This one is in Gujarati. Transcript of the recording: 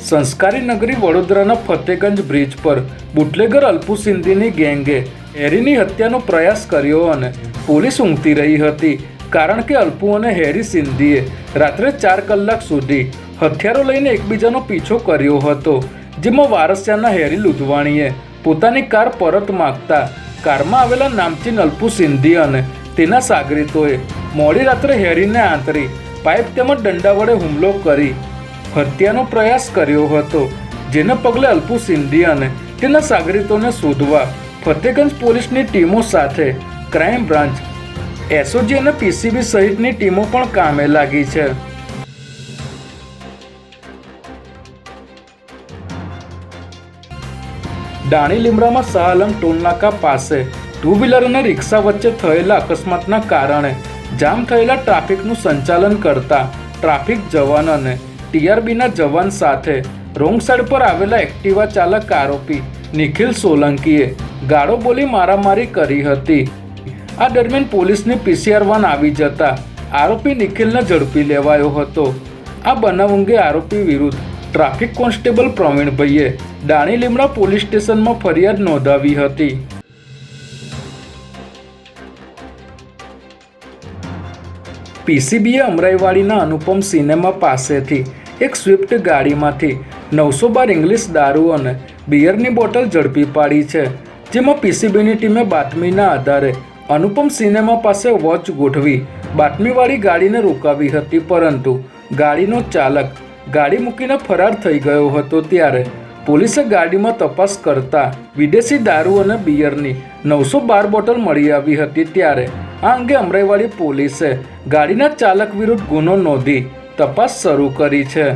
સંસ્કારી નગરી વડોદરાના ફતેગંજ બ્રિજ પર બુટલેગર અલ્પુ સિંધીની ગેંગે હેરીની હત્યાનો પ્રયાસ કર્યો અને પોલીસ ઊંઘતી રહી હતી, કારણ કે અલ્પુ અને હેરી સિંધીએ રાત્રે 4 કલાક સુધી હથિયારો લઈને એકબીજાનો પીછો કર્યો હતો, જેમાં વારસિયાના હેરી લુધવાણીએ પોતાની કાર પરત માંગતા કારમાં આવેલા નામચીન અલ્પુ સિંધી અને તેના સાગરીતોએ મોડી રાત્રે હેરીને આંતરી પાઇપ તેમજ દંડા વડે હુમલો કરી હત્યાનો પ્રયાસ કર્યો હતો, જેને પગલે અલ્પુ સિંધી અને તેના સાગરીતોને શોધવા ફતેગંજ પોલીસની ટીમો સાથે ક્રાઇમ બ્રાન્ચ, એસઓજી અને પીસીબી સહિતની ટીમો પણ કામે લાગી છે. દાણી લીમડામાં શાહ આલમ ટોલનાકા પાસે ટુ વ્હીલર અને રિક્ષા વચ્ચે થયેલા અકસ્માતના કારણે જામ થયેલા ટ્રાફિકનું સંચાલન કરતા ટ્રાફિક જવાન અને ટીઆરબીના જવાન સાથે રોંગ સાઈડ પર આવેલા એક્ટિવા ચાલક આરોપી નિખિલ સોલંકીએ ગાળો બોલી મારામારી કરી હતી. આ દરમિયાન પોલીસની પીસીઆર વાન આવી જતા આરોપી નિખિલને ઝડપી લેવાયો હતો. આ બનાવ અંગે આરોપી વિરુદ્ધ ટ્રાફિક કોન્સ્ટેબલ પ્રવીણભાઈએ દાણી લીમડા પોલીસ સ્ટેશનમાં ફરિયાદ નોંધાવી હતી. પીસીબીએ અમરાઈવાડીના અનુપમ સિનેમા પાસેથી એક સ્વિફ્ટ ગાડીમાંથી 912 ઇંગ્લિશ દારૂ અને બિયરની બોટલ ઝડપી પાડી છે, જેમાં પીસીબીની ટીમે બાતમીના આધારે અનુપમ સિનેમા પાસે વોચ ગોઠવી બાતમીવાળી ગાડીને રોકાવી હતી, પરંતુ ગાડીનો ચાલક ગાડી મૂકીને ફરાર થઈ ગયો હતો. ત્યારે પોલીસે ગાડીમાં તપાસ કરતા વિદેશી દારૂ અને બિયરની 912 બોટલ મળી આવી હતી. ત્યારે આ અંગે અમરાઈવાડી પોલીસે ગાડીના ચાલક વિરુદ્ધ ગુનો નોંધી તપાસ શરૂ કરી છે.